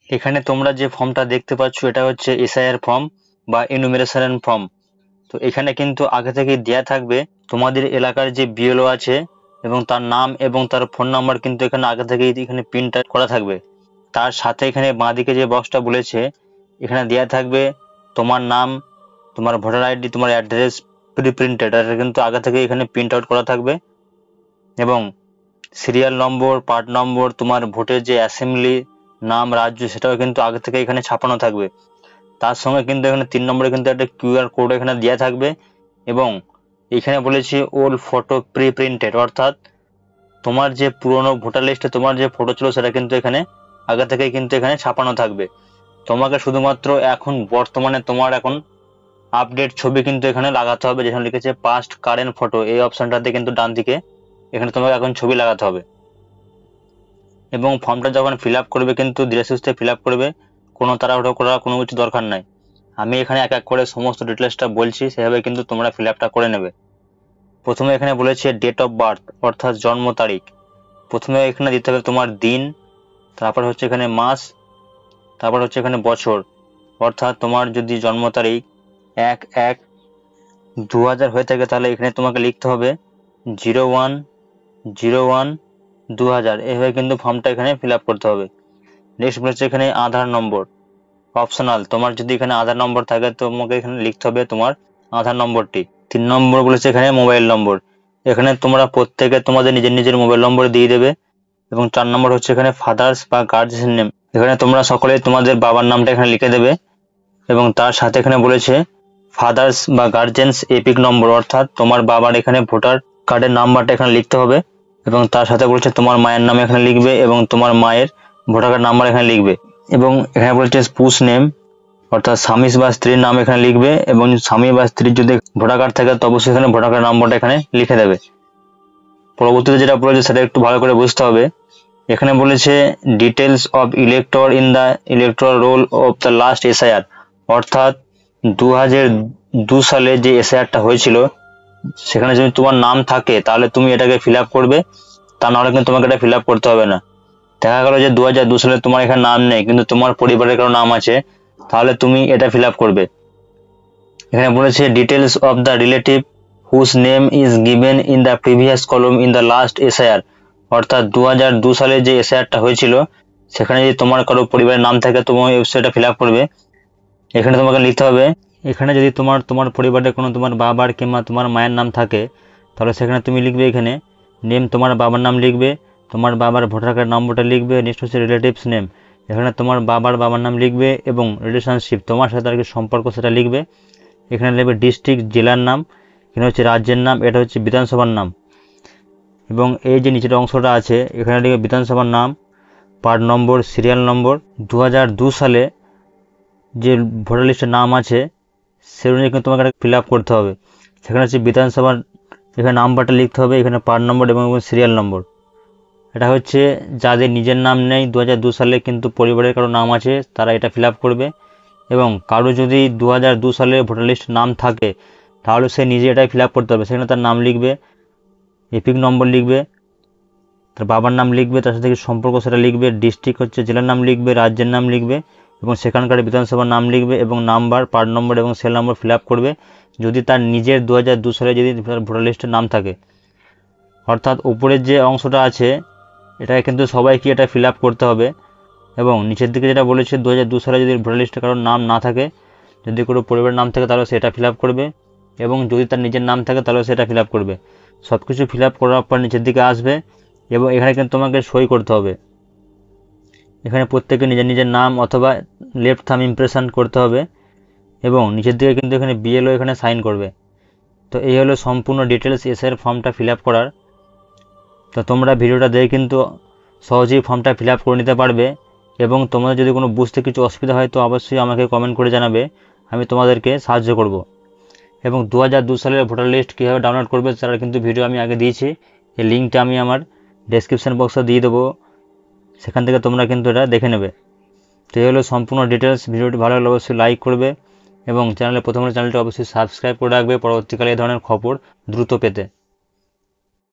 এখানে তোমরা যে ফর্মটা দেখতে পাচ্ছ এটা হচ্ছে এসআইআর ফর্ম বা এনুমেরেশন ফর্ম। তো এখানে কিন্তু আগে থেকে দেয়া থাকবে তোমাদের এলাকার যে বিএলও আছে এবং তার নাম এবং তার ফোন নাম্বার কিন্তু এখানে আগে থেকেই এখানে প্রিন্ট করা থাকবে। তার সাথে এখানে বাঁদিকে যে বক্সটা বলেছে এখানে দেয়া থাকবে তোমার নাম, তোমার ভোটার আইডি, তোমার অ্যাড্রেস প্রি প্রিন্টেড, এটা কিন্তু আগে থেকে এখানে প্রিন্ট আউট করা থাকবে এবং সিরিয়াল নম্বর, পার্ট নম্বর, তোমার ভোটের যে অ্যাসেম্বলি নাম, রাজ্য, সেটাও কিন্তু আগে থেকে এখানে ছাপানো থাকবে। তার সঙ্গে কিন্তু এখানে 3 নম্বরে কিন্তু একটা কিউআর কোড এখানে দেওয়া থাকবে এবং এখানে বলেছি ওল্ড ফটো প্রি প্রিন্টেড, অর্থাৎ তোমার যে পুরনো ভোটার লিস্টে তোমার যে ফটো ছিল সেটা কিন্তু এখানে আগে থেকেই কিন্তু এখানে ছাপানো থাকবে। তোমাকে শুধুমাত্র এখন বর্তমানে তোমার এখন আপডেট ছবি কিন্তু এখানে লাগাতে হবে, যেখানে লিখেছে পাস্ট কারেন্ট ফটো, এই অপশনটাতে কিন্তু ডান দিকে এখানে তোমাকে এখন ছবি লাগাতে হবে। এবং ফর্মটা যখন ফিল আপ করবে কিন্তু ধীরে সুস্থে ফিল আপ করবে, কোনো তাড়াহুড়ো করার কোনো কিছু দরকার নাই। আমি এখানে এক এক করে সমস্ত ডিটেলসটা বলছি, সেভাবে কিন্তু তোমরা ফিল আপটা করে নেবে। প্রথমে এখানে বলেছে ডেট অফ বার্থ অর্থাৎ জন্ম তারিখ। প্রথমে এখানে দিতে হবে তোমার দিন, তারপর হচ্ছে এখানে মাস, তারপর হচ্ছে এখানে বছর। অর্থাৎ তোমার যদি জন্ম তারিখ 1/1/2000 হয়ে থাকে তাহলে এখানে তোমাকে লিখতে হবে 01/01/2000, এভাবে কিন্তু ফর্মটা এখানে ফিল আপ করতে হবে। নেক্সট বলেছে এখানে আধার নম্বর অপশনাল, তোমার যদি এখানে আধার নম্বর থাকে তোমাকে এখানে লিখতে হবে তোমার আধার নম্বরটি। 3 নম্বর বলেছে এখানে মোবাইল নম্বর, এখানে তোমরা প্রত্যেকে তোমাদের নিজের নিজের মোবাইল নম্বর দিয়ে দেবে। এবং 4 নম্বর হচ্ছে এখানে ফাদার্স বা গার্জিয়ান নেম, এখানে তোমরা সকলে তোমাদের বাবার নামটা এখানে লিখে দেবে এবং তার সাথে এখানে বলেছে ফাদার্স বা গার্জিয়ানস এপিক নম্বর, অর্থাৎ তোমার বাবার এখানে ভোটার কার্ডের নাম্বারটা এখানে লিখতে হবে এবং তার সাথে বলেছে তোমার মায়ের নাম এখানে লিখবে এবং তোমার মায়ের ভোটার কার্ড নাম্বার এখানে লিখবে। এবং এখানে বলেছে স্পুস নেম অর্থাৎ স্বামী বা স্ত্রীর নাম এখানে লিখবে এবং স্বামী বা স্ত্রীর যদি ভোটার কার্ড থাকে তো অবশ্যই এখানে ভোটার কার্ড নাম্বারটা এখানে লিখে দেবে। পরবর্তীতে যেটা বলেছে সেটা একটু ভালো করে বুঝতে হবে। এখানে বলেছে details of elector in the electoral roll of the last SIR, অর্থাৎ 2002 সালে যে এসআইআরটা হয়েছিল সেখানে যদি তোমার নাম থাকে তাহলে তুমি এটাকে ফিল আপ করবে, তা নাহলে কিন্তু তোমাকে এটা ফিল আপ করতে হবে না। দেখা গেল যে 2002 সালে তোমার এখানে নাম নেই কিন্তু তোমার পরিবারের কারো নাম আছে, তাহলে তুমি এটা ফিল আপ করবে। এখানে বলেছে details of the relative whose name is given in the previous column in the last SIR, অর্থাৎ 2002 সালে যে এসআইআরটা হয়েছিল সেখানে যদি তোমার কারো পরিবারের নাম থাকে তুমি সেটা ফিল আপ করবে। এখানে তোমাকে লিখতে হবে, এখানে যদি তোমার পরিবারে কোনো তোমার বাবার কিংবা তোমার মায়ের নাম থাকে তাহলে সেখানে তুমি লিখবে এখানে নেম, তোমার বাবার নাম লিখবে, তোমার বাবার ভোটার কার্ড নম্বরটা লিখবে। নেক্সট হচ্ছে রিলেটিভস নেম, এখানে তোমার বাবার নাম লিখবে এবং রিলেশনশিপ তোমার সাথে আর কি সম্পর্ক সেটা লিখবে। এখানে লিখবে ডিস্ট্রিক্ট, জেলার নাম, এখানে হচ্ছে রাজ্যের নাম, এটা হচ্ছে বিধানসভার নাম। এবং এই যে নিচের অংশটা আছে এখানে লিখবে বিধানসভার নাম, পার্ট নম্বর, সিরিয়াল নম্বর, 2002 সালে যে ভোটার লিস্টের নাম আছে সে অনুযায়ী কিন্তু তোমাকে ফিল আপ করতে হবে। সেখানে হচ্ছে বিধানসভার এখানে নাম্বারটা লিখতে হবে, এখানে পার্ট নম্বর এবং সিরিয়াল নম্বর। এটা হচ্ছে যাদের নিজের নাম নেই 2002 সালে কিন্তু পরিবারের কারো নাম আছে তারা এটা ফিল আপ করবে। এবং কারো যদি 2002 সালে ভোটার লিস্ট নাম থাকে তাহলে সে নিজে এটাই ফিল আপ করতে হবে। সেখানে তার নাম লিখবে, এপিক নম্বর লিখবে, তার বাবার নাম লিখবে, তার সাথে সম্পর্ক সেটা লিখবে, ডিস্ট্রিক্ট হচ্ছে জেলার নাম লিখবে, রাজ্যের নাম লিখবে এবং সেখানকার বিধানসভার নাম লিখবে এবং নাম্বার, পার্ট নম্বর এবং সেল নম্বর ফিল আপ করবে যদি তার নিজের 2002 সালে যদি ভোটার লিস্টের নাম থাকে। অর্থাৎ উপরের যে অংশটা আছে এটা কিন্তু সবাইকে এটা ফিল আপ করতে হবে। এবং নিচের দিকে যেটা বলেছে 2002 সালে যদি ভোটার লিস্টে কারোর নাম না থাকে, যদি কোনো পরিবারের নাম থাকে তাহলে সেটা ফিল আপ করবে এবং যদি তার নিজের নাম থাকে তাহলে সেটা ফিল আপ করবে। সব কিছু ফিল আপ করার পর নিচের দিকে আসবে এবং এখানে কিন্তু তোমাকে সই করতে হবে। এখানে প্রত্যেকে নিজের নিজের নাম অথবা লেফট থাম ইমপ্রেশন করতে হবে এবং নিচের দিকে কিন্তু এখানে বিএলও এখানে সাইন করবে। তো এই হলো সম্পূর্ণ ডিটেলস এসআইআর ফর্মটা ফিল আপ করার। তো তোমরা ভিডিওটা দেখে কিন্তু সহজেই ফর্মটা ফিল আপ করে নিতে পারবে এবং তোমাদের যদি কোনো বুঝতে কিছু অসুবিধা হয় তো অবশ্যই আমাকে কমেন্ট করে জানাবে, আমি তোমাদেরকে সাহায্য করব। এবং 2002 সালের ভোটার লিস্ট কীভাবে ডাউনলোড করবে তার কিন্তু ভিডিও আমি আগে দিয়েছি, এই লিঙ্কটা আমি আমার ডেসক্রিপশন বক্সে দিয়ে দেবো, সেখান থেকে তোমরা কিন্তু এটা দেখে নেবে। তো এই হলো সম্পূর্ণ ডিটেলস। ভিডিওটি ভালো লাগলে অবশ্যই লাইক করবে এবং চ্যানেলে প্রথমে চ্যানেলটি অবশ্যই সাবস্ক্রাইব করে রাখবে পরবর্তীকালে এই ধরনের খবর দ্রুত পেতে।